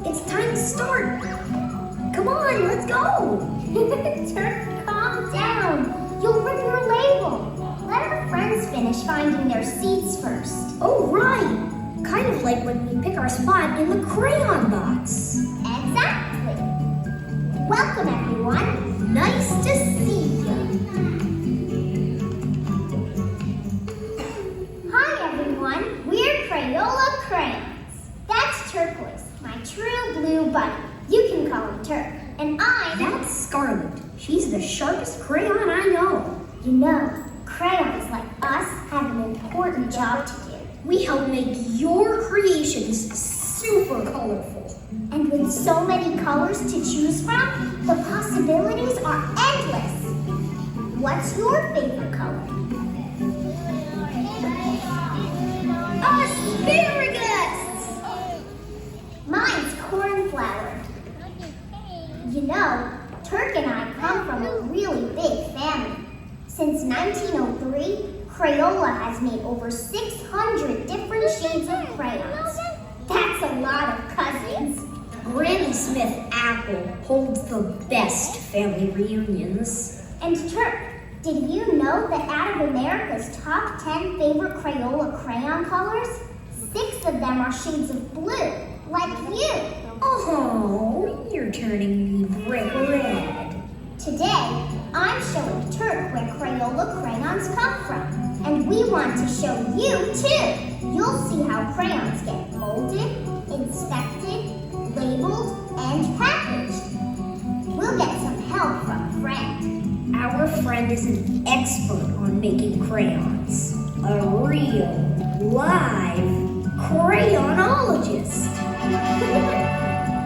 It's time to start. Come on, let's go. Turk, calm down. You'll rip your label. Let our friends finish finding their seats first. Oh, right. Kind of like when we pick our spot in the crayon box. Exactly. Welcome, everyone. Nice to see you. Hi, everyone. We're Crayola Crayons. That's Turquoise, my true blue buddy. You can call him Turk. And That's Scarlet. She's the sharpest crayon I know. You know, crayons like us have an important job to do. We help make your creations super colorful. And with so many colors to choose from, the possibilities are endless. What's your favorite color? Asparagus! Mine's cornflower. You know, Turk and I come from a really big family. Since 1903, Crayola has made over 600 different shades of crayons. That's a lot of cousins. Granny Smith Apple holds the best family reunions. And Turk, did you know that out of America's top 10 favorite Crayola crayon colors, 6 of them are shades of blue, like you. Oh, you're turning me brick red. Today, I'm showing Turk where Crayola crayons come from. And we want to show you too. You'll see how crayons get molded, inspected, labeled, and packaged. We'll get some help from a friend. Our friend is an expert on making crayons. A real, live crayonologist.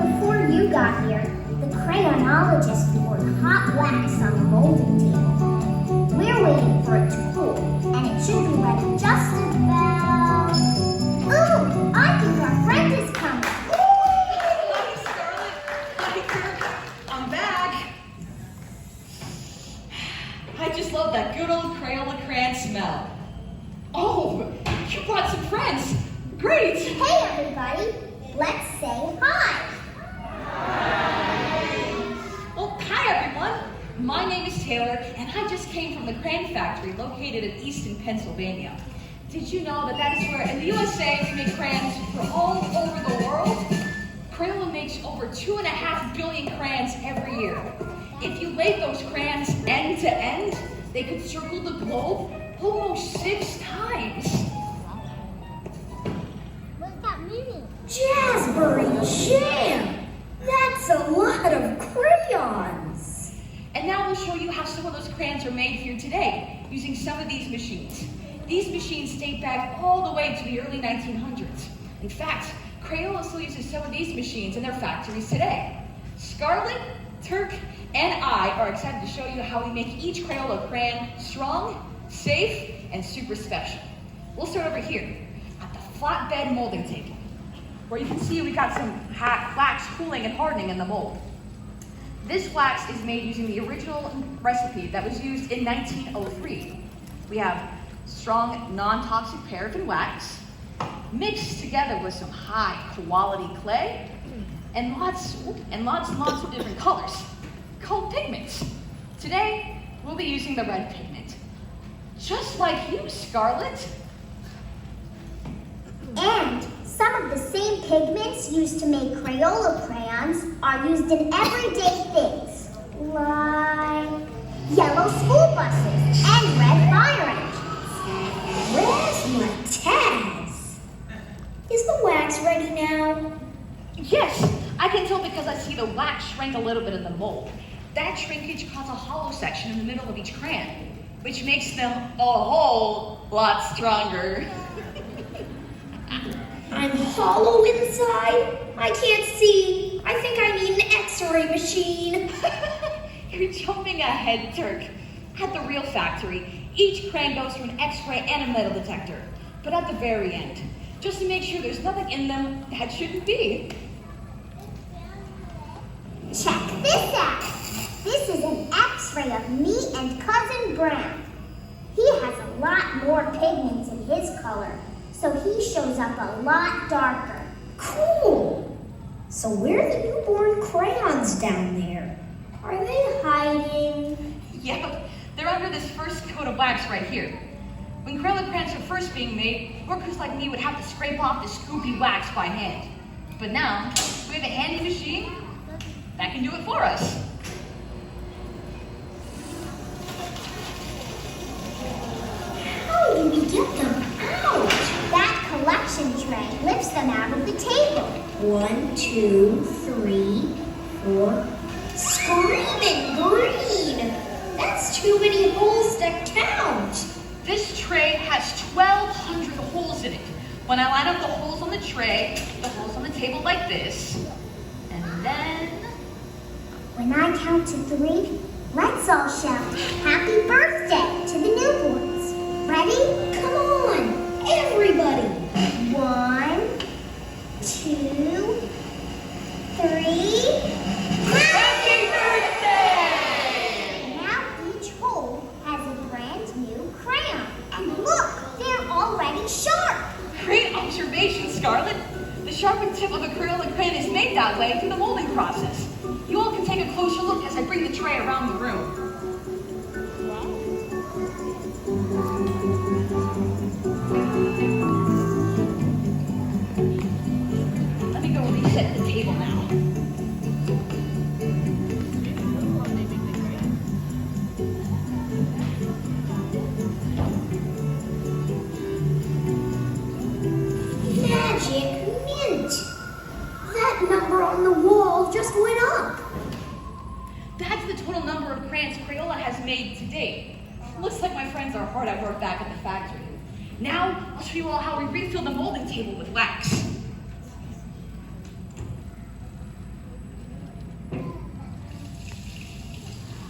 Before you got here, the crayonologist poured hot wax on the molding table. We're waiting for it to cool, and it should be ready just about... Ooh, I think our friend is coming. Hi, Scarlet. Hi, Kirk. I'm back. I just love that good old Crayola crayon smell. Oh, you brought some friends. Great. Hey, everybody. Let's say hi. Well, hi, everyone. My name is Taylor, and I just came from the crayon factory located in Easton, Pennsylvania. Did you know that is where, in the USA, we make crayons for all over the world? Crayola makes over 2.5 billion crayons every year. If you laid those crayons end to end, they could circle the globe almost 6 times. What's that meaning? Jazzberry Jam! That's a lot of crayons! And now we'll show you how some of those crayons are made here today, using some of these machines. These machines date back all the way to the early 1900s. In fact, Crayola still uses some of these machines in their factories today. Scarlet, Turk, and I are excited to show you how we make each Crayola crayon strong, safe, and super special. We'll start over here at the flatbed molding table, where you can see we got some wax cooling and hardening in the mold. This wax is made using the original recipe that was used in 1903. We have strong, non-toxic paraffin wax, mixed together with some high-quality clay, and lots and lots of different colors, called pigments. Today, we'll be using the red pigment. Just like you, Scarlet. And some of the same pigments used to make Crayola crayons are used in everyday things, like yellow school buses and red fire engines. Where's my Taz? Is the wax ready now? Yes, I can tell because I see the wax shrank a little bit in the mold. That shrinkage caused a hollow section in the middle of each crayon, which makes them a whole lot stronger. I'm hollow inside? I can't see. I think I need an x-ray machine. You're jumping ahead, Turk. At the real factory, each crayon goes through an x-ray and a metal detector, but at the very end, just to make sure there's nothing in them that shouldn't be. Check this out. This is an x-ray of me and Cousin Brown. He has a lot more pigments in his color, so he shows up a lot darker. Cool. So where are the newborn crayons down there? Are they hiding? Yep, they're under this first coat of wax right here. When Crayola crayons were first being made, workers like me would have to scrape off the scoopy wax by hand. But now, we have a handy machine that can do it for us. How do we get them out? That collection tray lifts them out of the table. 1, 2, 3, 4. Screaming green! That's too many holes to count. This tray has 1,200 holes in it. When I line up the holes on the tray, the holes on the table like this, and then... When I count to 3, let's all shout happy birthday to the newborns. Ready? Come on, everybody! 1, 2, 3. Happy birthday! Now each hole has a brand new crayon. And look, they're already sharp. Great observation, Scarlett. The sharpened tip of a Crayola crayon is made that way through the molding process. You all can take a closer look as I bring the tray around the room. Let me go reset the table now. Magic mint! That number on the wall just went up. That's the total number of crayons Crayola has made to date. Looks like my friends are hard at work back at the factory. Now, I'll show you all how we refill the molding table with wax.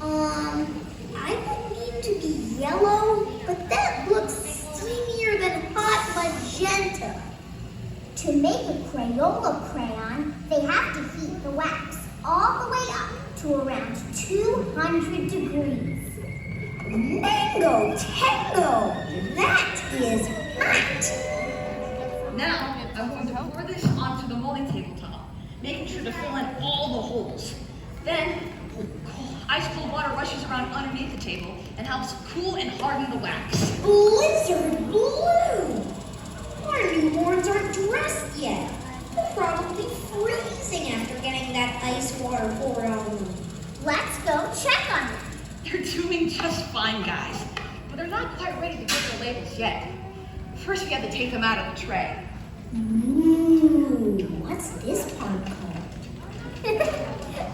I don't mean to be yellow, but that looks steamier than hot magenta. To make a Crayola crayon, they have to heat the wax all the way up to around 200 degrees. Mango tango! That is hot! Now, I'm going to pour this onto the molding tabletop, making sure to fill in all the holes. Then, ice cold water rushes around underneath the table and helps cool and harden the wax. Blizzard blue! Our newborns aren't dressed yet. They're probably freezing after getting that ice water poured on them. Let's go check on them. They're doing just fine, guys, but they're not quite ready to get their labels yet. First, we have to take them out of the tray. Ooh, what's this part called?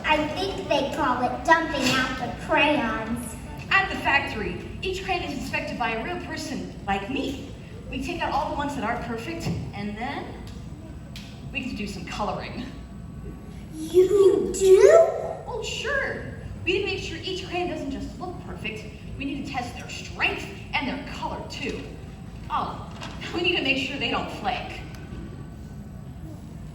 I think they call it dumping out the crayons. At the factory, each crayon is inspected by a real person like me. We take out all the ones that aren't perfect, and then we get to do some coloring. You do? Oh, sure. We need to make sure each crayon doesn't just look perfect. We need to test their strength and their color, too. Oh, we need to make sure they don't flake.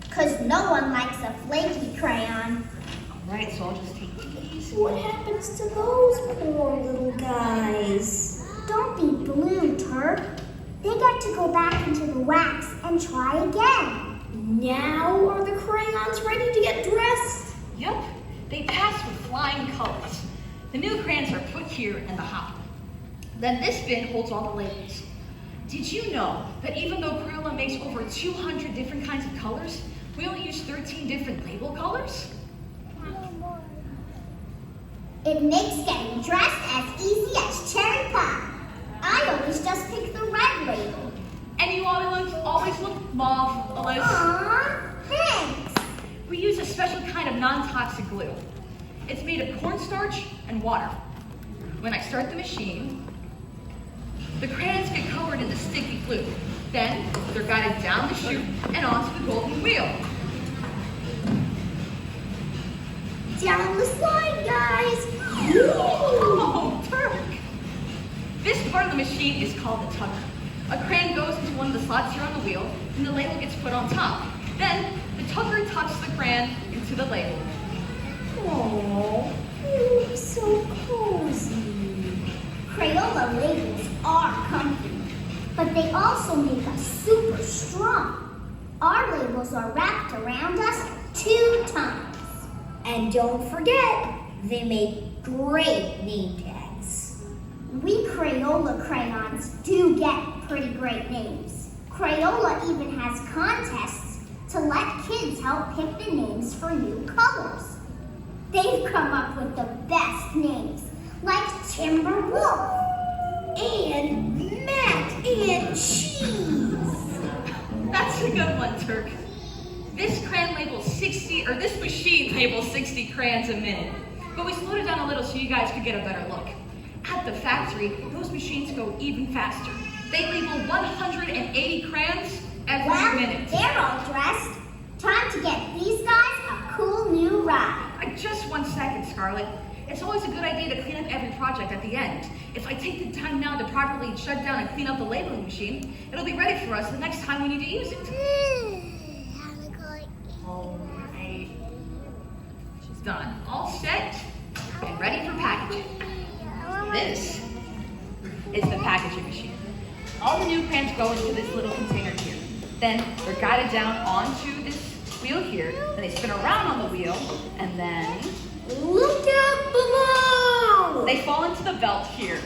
Because no one likes a flaky crayon. All right, so I'll just take these. What happens to those poor little guys? Don't be blue, Turk. They get to go back into the wax and try again. Now are the crayons ready to get dressed? Yep, they pass with flying colors. The new crayons are put here in the hopper. Then this bin holds all the labels. Did you know that even though Crayola makes over 200 different kinds of colors, we only use 13 different label colors? It makes getting dressed as easy as cherry pie. I always just pick the red label. And you always look marvelous. Aww, thanks. We use a special kind of non-toxic glue. It's made of cornstarch and water. When I start the machine, the crayons get covered in the sticky glue. Then they're guided down the chute and onto the golden wheel. Down the slide, guys! Oh, Turk! This part of the machine is called the tucker. A crayon goes into one of the slots here on the wheel, and the label gets put on top. Then, the tucker tucks the crayon into the label. Oh, you look so cozy. Crayola labels are comfy, but they also make us super strong. Our labels are wrapped around us 2 And don't forget, they make great name tags. We Crayola crayons do get pretty great names. Crayola even has contests to let kids help pick the names for new colors. They've come up with the best names, like Timber Wolf And mac and cheese. That's a good one, Turk. This machine labels 60 crayons a minute. But we slowed it down a little so you guys could get a better look. At the factory, those machines go even faster. They label 180 crayons every minute. They're all dressed. Time to get these guys a cool new ride. Just 1 second, Scarlett. It's always a good idea to clean up every project at the end. If I take the time now to properly shut down and clean up the labeling machine, it'll be ready for us the next time we need to use it. All right. She's done. All set and ready for packaging. This is the packaging machine. All the new crayons go into this little container here. Then they're guided down onto this wheel here. Then they spin around on the wheel, and then Look out below! they fall into the belt here.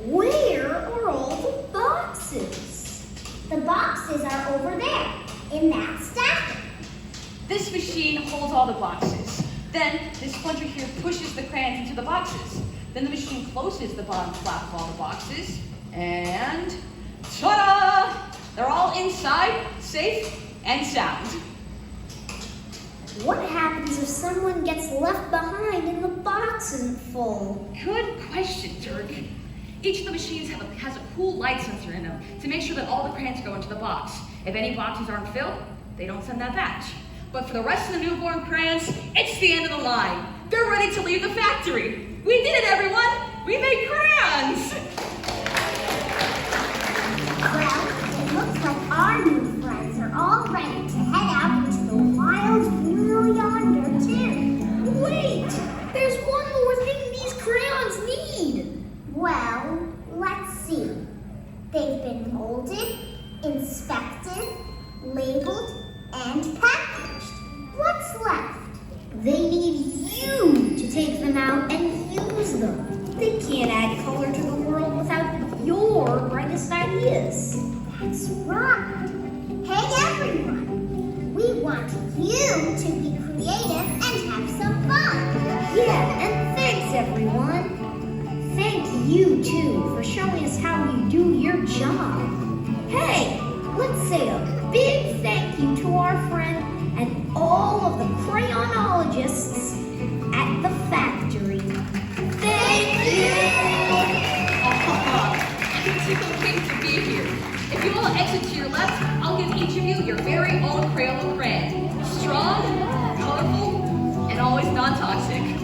Where are all the boxes? The boxes are over there, in that stack. This machine holds all the boxes. Then this plunger here pushes the crayons into the boxes. Then the machine closes the bottom flap of all the boxes, and ta-da! They're all inside, safe and sound. What happens if someone gets left behind and the box isn't full? Good question, Dirk. Each of the machines has a cool light sensor in them to make sure that all the crayons go into the box. If any boxes aren't filled, they don't send that batch. But for the rest of the newborn crayons, it's the end of the line. They're ready to leave the factory. We did it, everyone! We made crayons! Well, it looks like our new friends are all ready to head out into the wild world yonder, too. Wait! There's one more thing these crayons need! Well, let's see. They've been molded, inspected, labeled, and packaged. What's left? They need you to take them out and use them. They can't add color to the world without your brightest ideas. That's right. Hey, everyone. We want you to be creative and have some fun. Yeah, and thanks everyone. Thank you too for showing us how you do your job. Hey, let's say a big thank you to our friend and all of the crayonologists at the factory. Thank you! It's a complete to be here. If you all exit to your left, I'll give each of you your very own Crayola crayon. Strong, colorful, and always non-toxic.